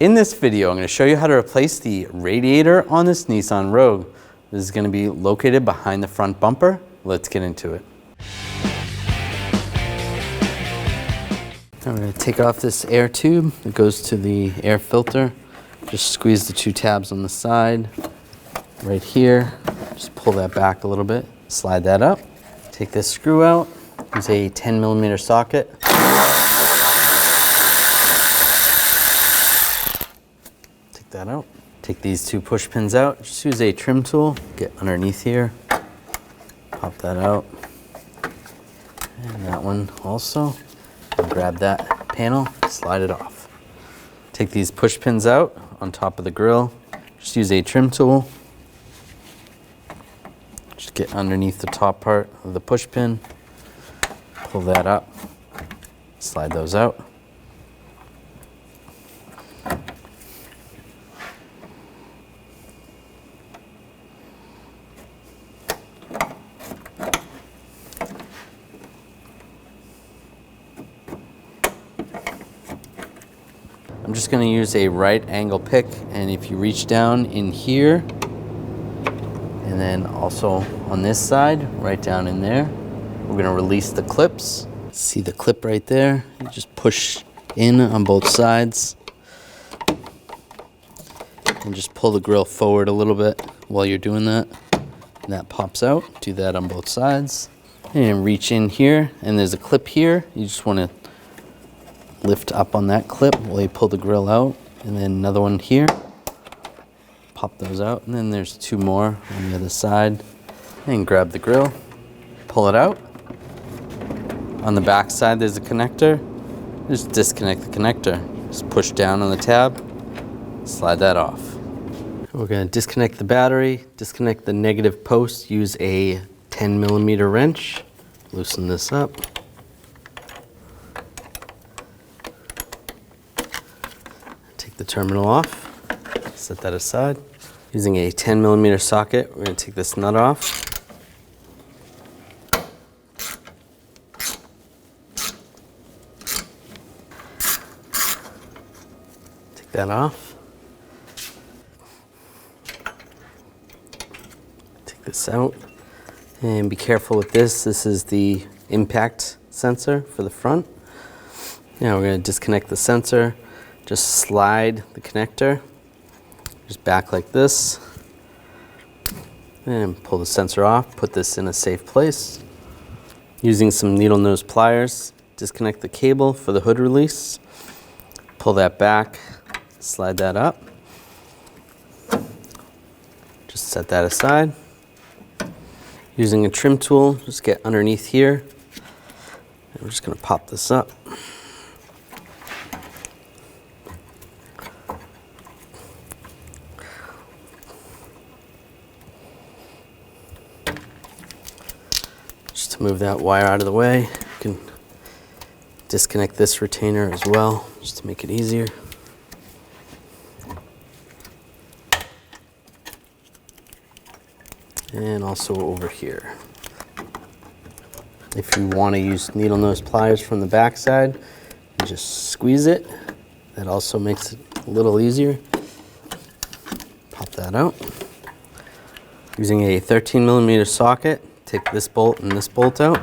In this video, I'm going to show you how to replace the radiator on this Nissan Rogue. This is going to be located behind the front bumper. Let's get into it. I'm going to take off this air tube. It goes to the air filter. Just squeeze the two tabs on the side right here. Just pull that back a little bit. Slide that up. Take this screw out. Use a 10mm socket. That out. Take these two push pins out. Just use a trim tool. Get underneath here. Pop that out. And that one also. And grab that panel. Slide it off. Take these push pins out on top of the grill. Just use a trim tool. Just get underneath the top part of the push pin. Pull that up. Slide those out. I'm just going to use a right angle pick, and if you reach down in here and then also on this side, right down in there, we're going to release the clips. See the clip right there? You just push in on both sides and just pull the grill forward a little bit while you're doing that. And that pops out. Do that on both sides. And reach in here, and there's a clip here. You just want to lift up on that clip while you pull the grill out, and then another one here. Pop those out, and then there's two more on the other side. And grab the grill, pull it out. On the back side there's a connector. Just disconnect the connector. Just push down on the tab, slide that off. We're going to disconnect the battery, disconnect the negative post, use a 10mm wrench, loosen this up. The terminal off, set that aside. Using a 10mm socket, we're going to take this nut off. Take that off. Take this out. And be careful with this. This is the impact sensor for the front. Now we're going to disconnect the sensor. Just slide the connector just back like this and pull the sensor off. Put this in a safe place. Using some needle nose pliers, disconnect the cable for the hood release. Pull that back, slide that up. Just set that aside. Using a trim tool, just get underneath here. And we're just going to pop this up. To move that wire out of the way, you can disconnect this retainer as well, just to make it easier. And also over here. If you want to use needle nose pliers from the back side, you just squeeze it. That also makes it a little easier. Pop that out. Using a 13mm socket, take this bolt and this bolt out.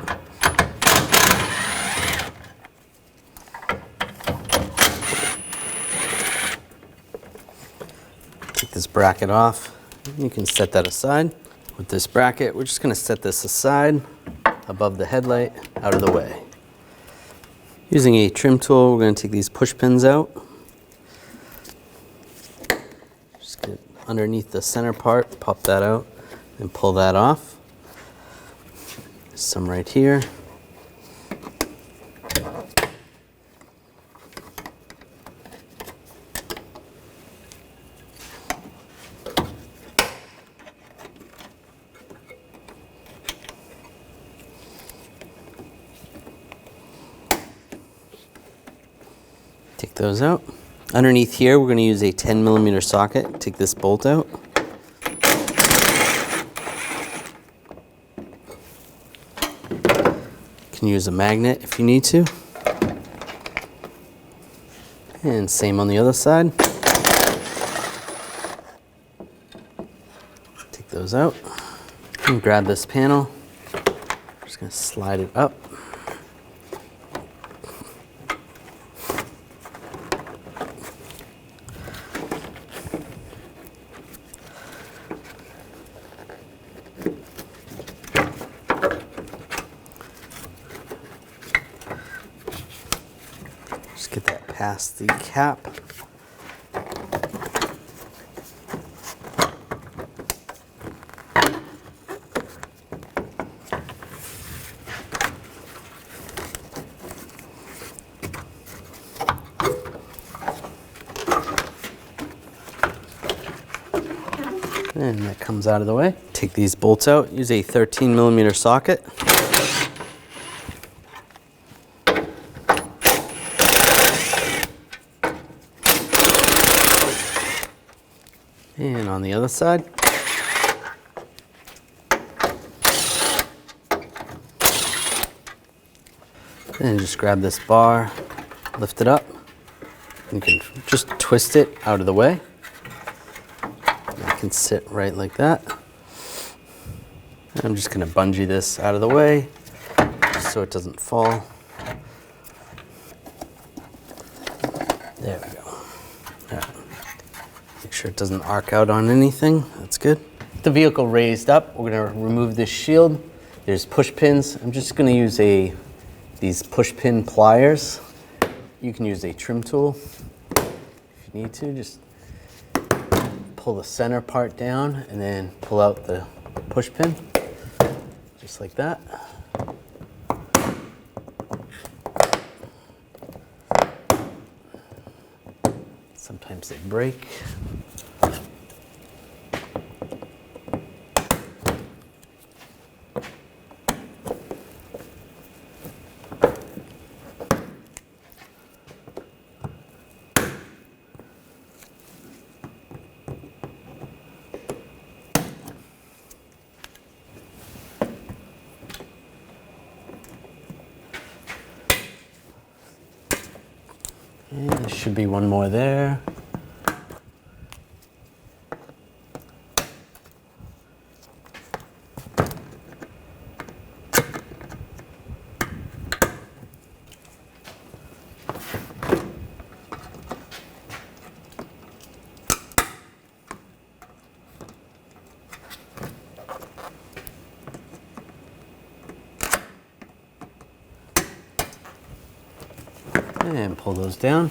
Take this bracket off. You can set that aside. With this bracket, we're just going to set this aside above the headlight, out of the way. Using a trim tool, we're going to take these push pins out. Just get underneath the center part, pop that out, and pull that off. Some right here. Take those out. Underneath here, we're going to use a 10mm socket. Take this bolt out. can use a magnet if you need to. And same on the other side. those out. And grab this panel. Just gonna slide it up. Just get that past the cap. And that comes out of the way. Take these bolts out. Use a 13mm socket. And on the other side. Then just grab this bar, lift it up. You can just twist it out of the way. It can sit right like that. And I'm just going to bungee this out of the way just so it doesn't fall. There we go. Right. Make sure it doesn't arc out on anything. That's good. With the vehicle raised up, we're going to remove this shield. There's push pins. I'm just going to use these push pin pliers. You can use a trim tool if you need to. Just pull the center part down and then pull out the push pin, just like that. Sometimes they break. And there should be one more there. And pull those down.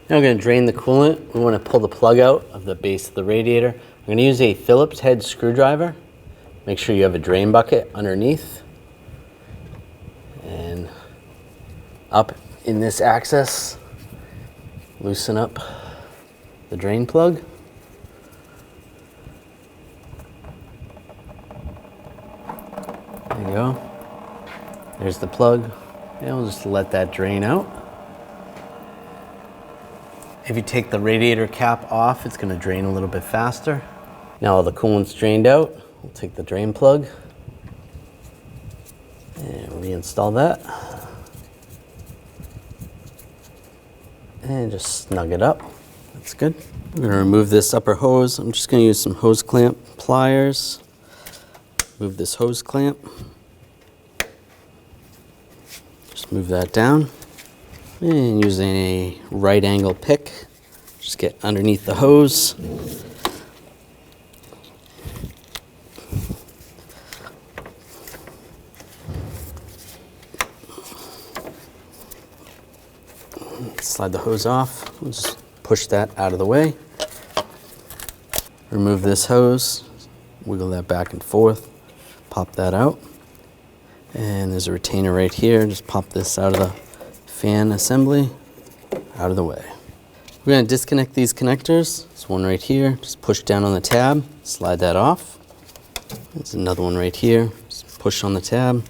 Now we're going to drain the coolant. We want to pull the plug out of the base of the radiator. I'm going to use a Phillips head screwdriver. Make sure you have a drain bucket underneath. And up in this access, loosen up the drain plug. There you go. There's the plug. And we'll just let that drain out. If you take the radiator cap off, it's going to drain a little bit faster. Now all the coolant's drained out, we'll take the drain plug and reinstall that. And just snug it up. That's good. I'm going to remove this upper hose. I'm just going to use some hose clamp pliers. Move this hose clamp. Just move that down. And using a right angle pick, just get underneath the hose. Slide the hose off. We'll just push that out of the way. Remove this hose, wiggle that back and forth, pop that out. And there's a retainer right here. Just pop this out of the fan assembly, out of the way. We're going to disconnect these connectors. There's one right here. Just push down on the tab, slide that off. There's another one right here. Just push on the tab.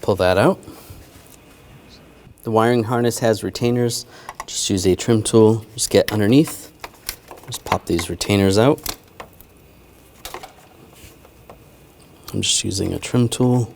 Pull that out. The wiring harness has retainers. Just use a trim tool. Just get underneath. Just pop these retainers out. I'm just using a trim tool.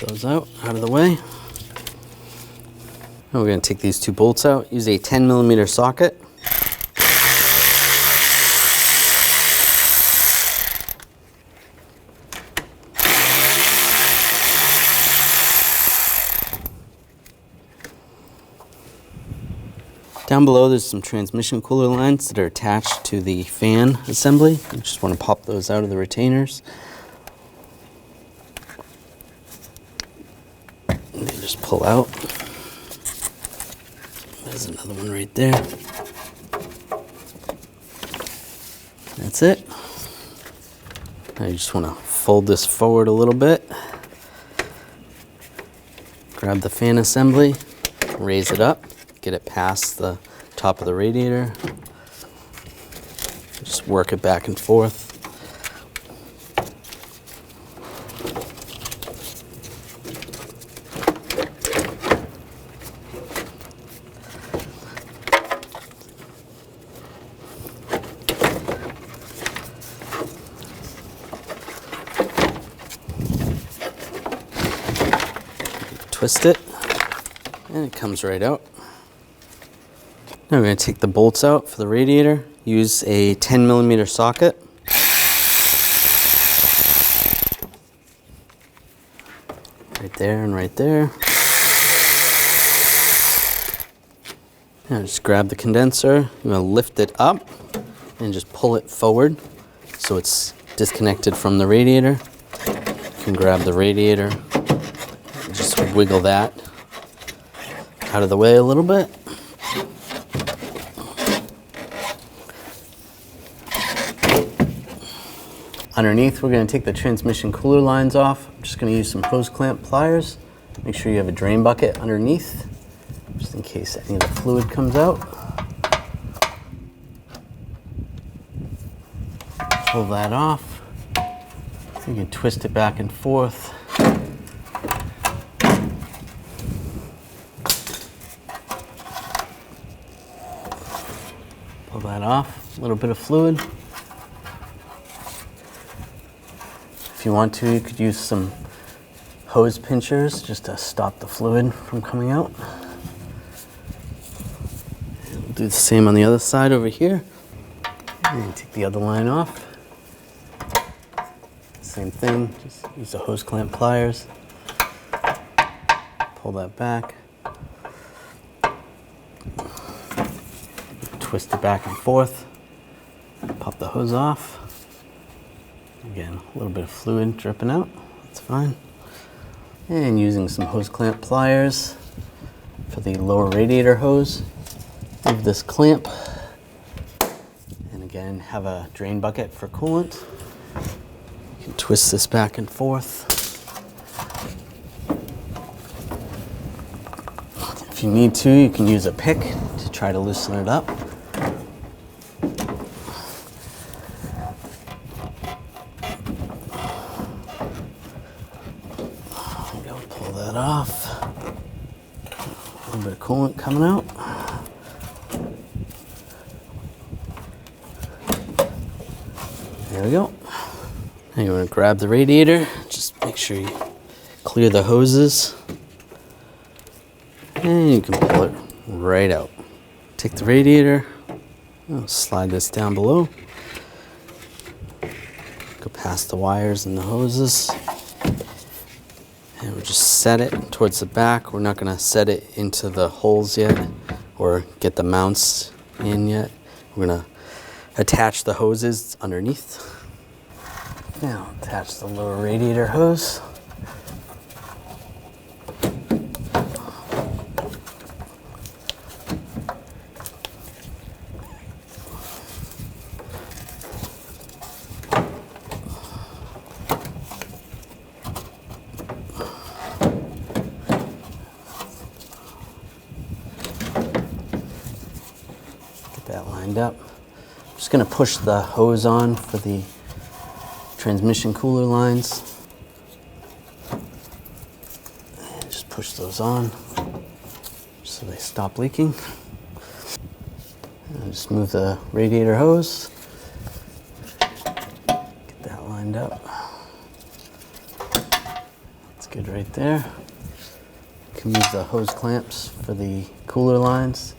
Those out of the way. Now we're going to take these two bolts out. Use a 10mm socket. Down below there's some transmission cooler lines that are attached to the fan assembly. You just want to pop those out of the retainers. And they just pull out. There's another one right there. That's it. Now you just want to fold this forward a little bit. Grab the fan assembly, raise it up. Get it past the top of the radiator. Just work it back and forth. Twist it, and it comes right out. Now we're going to take the bolts out for the radiator. Use a 10mm socket. Right there and right there. Now just grab the condenser. You want to lift it up and just pull it forward so it's disconnected from the radiator. You can grab the radiator and just wiggle that out of the way a little bit. Underneath, we're going to take the transmission cooler lines off. I'm just going to use some hose clamp pliers. Make sure you have a drain bucket underneath, just in case any of the fluid comes out. Pull that off. So you can twist it back and forth. Pull that off. A little bit of fluid. If you want to, you could use some hose pinchers just to stop the fluid from coming out. And we'll do the same on the other side over here. And take the other line off. Same thing, just use the hose clamp pliers. Pull that back. Twist it back and forth. Pop the hose off. Again, a little bit of fluid dripping out, that's fine. And using some hose clamp pliers for the lower radiator hose. Move this clamp, and again, have a drain bucket for coolant. You can twist this back and forth. If you need to, you can use a pick to try to loosen it up. Off. A little bit of coolant coming out. There we go. Now you want to grab the radiator. Just make sure you clear the hoses. And you can pull it right out. Take the radiator. I'll slide this down below. Go past the wires and the hoses. And we'll just set it towards the back. We're not going to set it into the holes yet or get the mounts in yet. We're going to attach the hoses underneath. Now attach the lower radiator hose. That lined up. I'm just going to push the hose on for the transmission cooler lines. And just push those on so they stop leaking. And just move the radiator hose. Get that lined up. Let's Good right there. You can use the hose clamps for the cooler lines.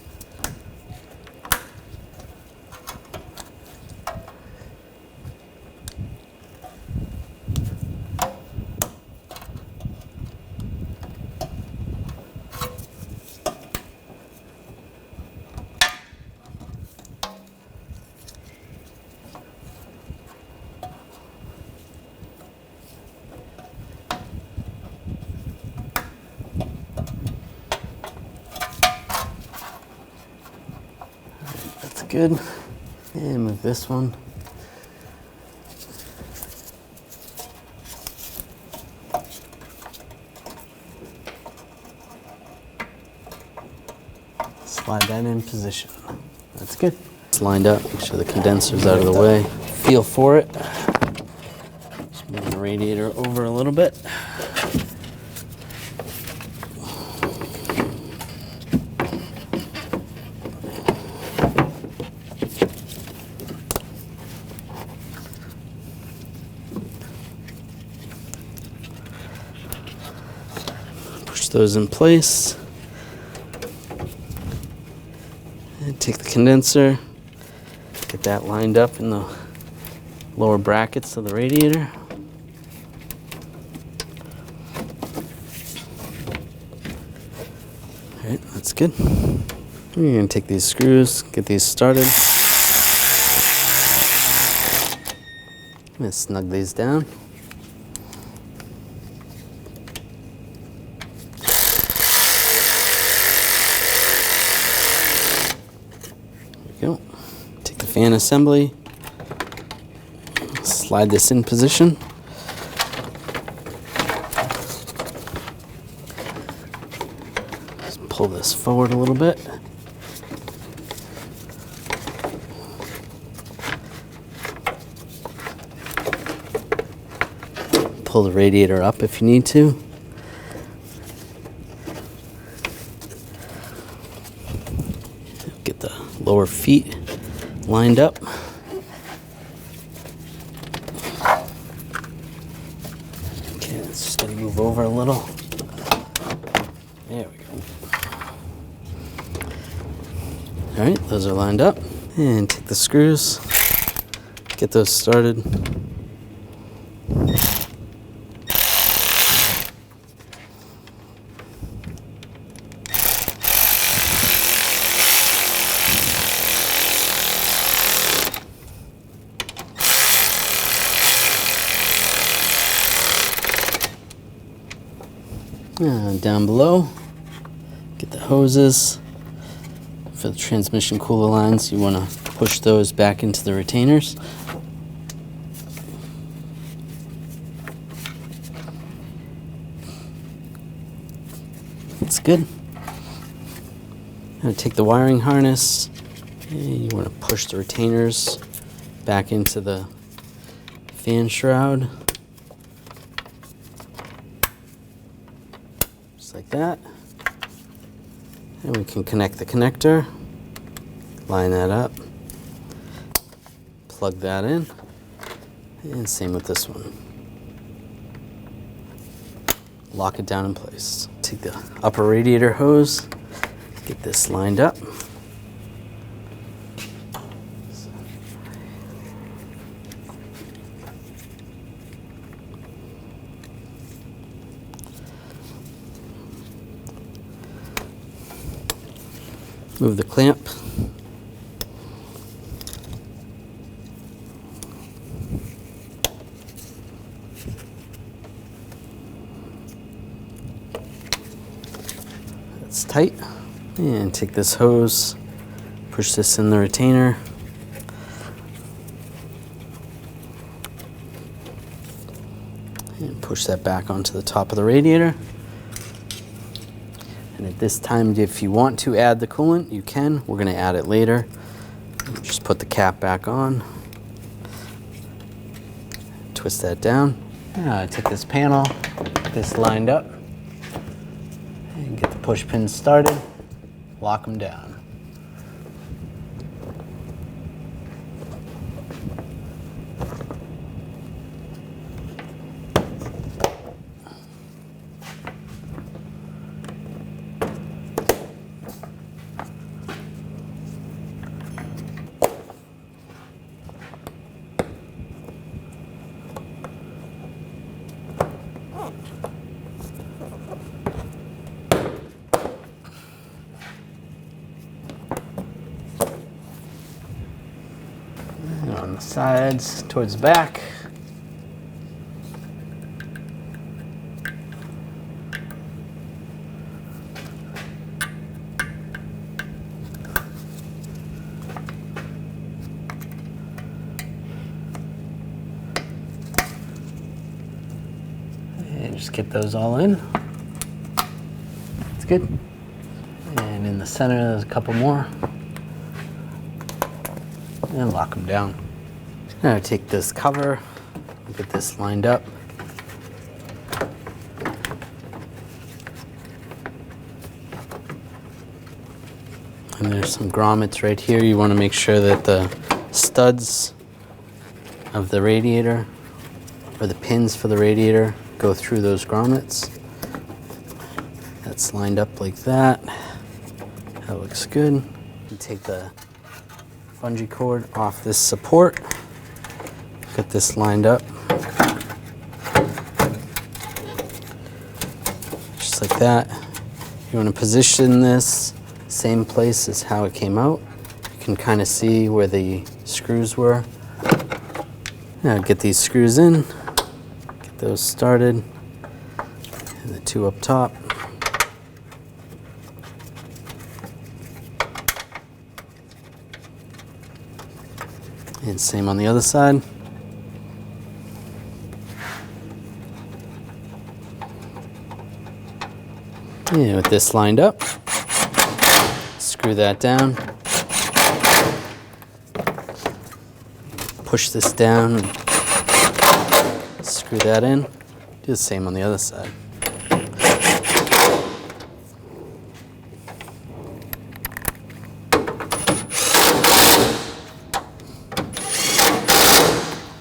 That's good. And move this one. Slide that in position. That's good. It's lined up. Make sure the condenser's out of the way. Feel for it. Just move the radiator over a little bit. Push those in place. And take the condenser, get that lined up in the lower brackets of the radiator. All right, that's good. We're going to take these screws, get these started. I'm going to snug these down. Go. Take the fan assembly, slide this in position. Just pull this forward a little bit. Pull the radiator up if you need to. Get the lower feet lined up. Okay, it's just gonna move over a little. There we go. All right, those are lined up. And take the screws, get those started. Down below, get the hoses. For the transmission cooler lines, you want to push those back into the retainers. That's good. Now take the wiring harness, and you want to push the retainers back into the fan shroud. Like that, and we can connect the connector, line that up, plug that in, and same with this one. Lock it down in place. Take the upper radiator hose, get this lined up. Move the clamp. That's tight. And take this hose, push this in the retainer. And push that back onto the top of the radiator. And at this time, if you want to add the coolant, you can. We're going to add it later. Just put the cap back on. Twist that down. Now I take this panel, get this lined up, and get the push pins started. Lock them down. on the sides towards the back. And just get those all in. It's good. And in the center, there's a couple more. And lock them down. Now take this cover, get this lined up. And there's some grommets right here. You want to make sure that the studs of the radiator, or the pins for the radiator, go through those grommets. That's lined up like that. That looks good. You take the bungee cord off this support. Get this lined up. Just like that. You want to position this same place as how it came out. You can kind of see where the screws were. Now get these screws in. Get those started. And the two up top. And same on the other side. And with this lined up, screw that down. Push this down and screw that in. Do the same on the other side.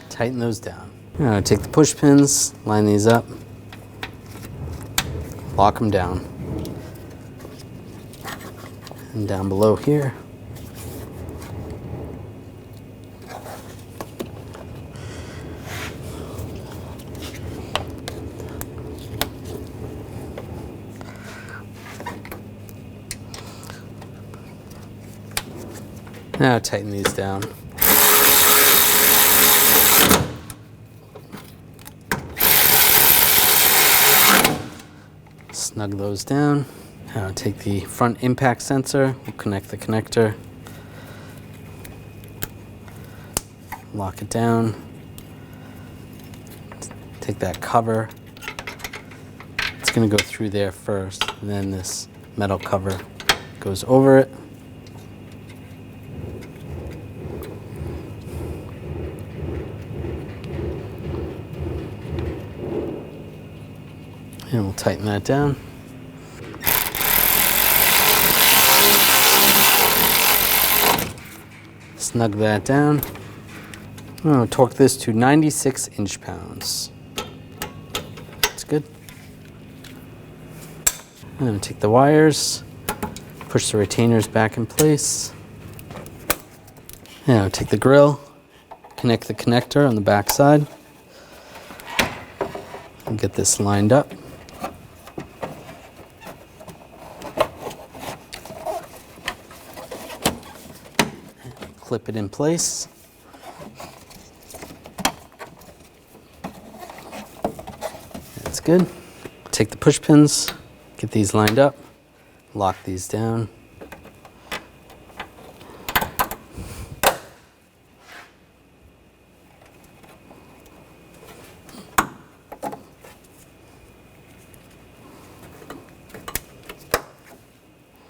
Tighten those down. Now take the push pins, line these up, lock them down. And down below here. Now tighten these down. Snug those down. Now take the front impact sensor, we'll connect the connector, lock it down, take that cover, it's going to go through there first, and then this metal cover goes over it. And we'll tighten that down. Snug that down. I'm going to torque this to 96 inch-pounds. That's good. I'm going to take the wires, push the retainers back in place. Now take the grill, connect the connector on the back side, and get this lined up. Clip it in place. That's good. Take the push pins, get these lined up, lock these down.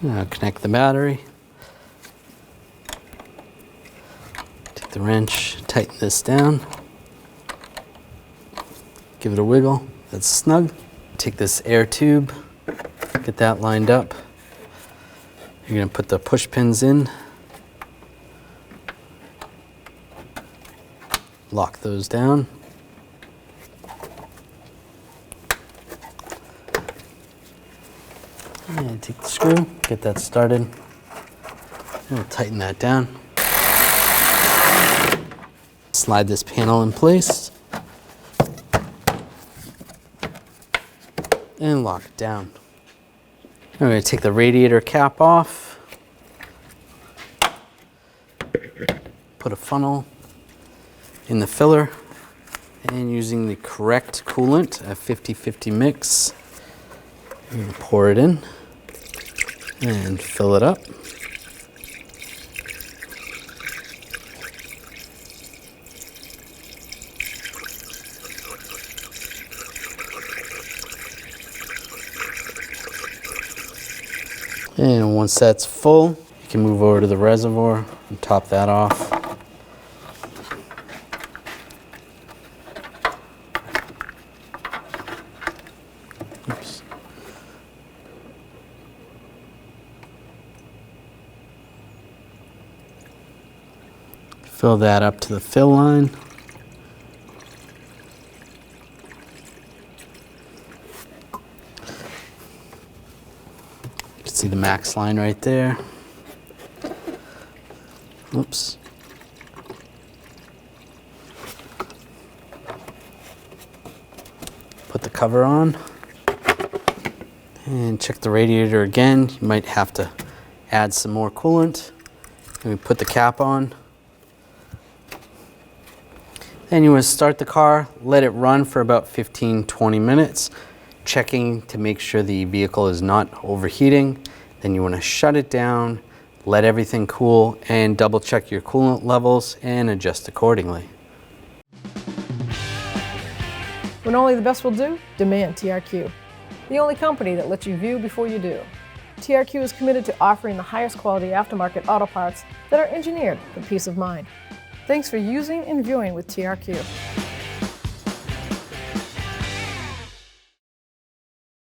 Now connect the battery. The wrench, tighten this down, give it a wiggle, that's snug. Take this air tube, get that lined up. You're going to put the push pins in, lock those down. And take the screw, get that started, and we'll tighten that down. Slide this panel in place and lock it down. I'm going to take the radiator cap off, put a funnel in the filler and using the correct coolant, a 50-50 mix. I'm going to pour it in and fill it up. And once that's full, you can move over to the reservoir and top that off. Oops. Fill that up to the fill line. See the max line right there. Oops. Put the cover on and check the radiator again. You might have to add some more coolant. And we put the cap on. Then you want to start the car, let it run for about 15-20 minutes. Checking to make sure the vehicle is not overheating. Then you want to shut it down, let everything cool, and double check your coolant levels and adjust accordingly. When only the best will do, demand TRQ. The only company that lets you view before you do. TRQ is committed to offering the highest quality aftermarket auto parts that are engineered for peace of mind. Thanks for using and viewing with TRQ.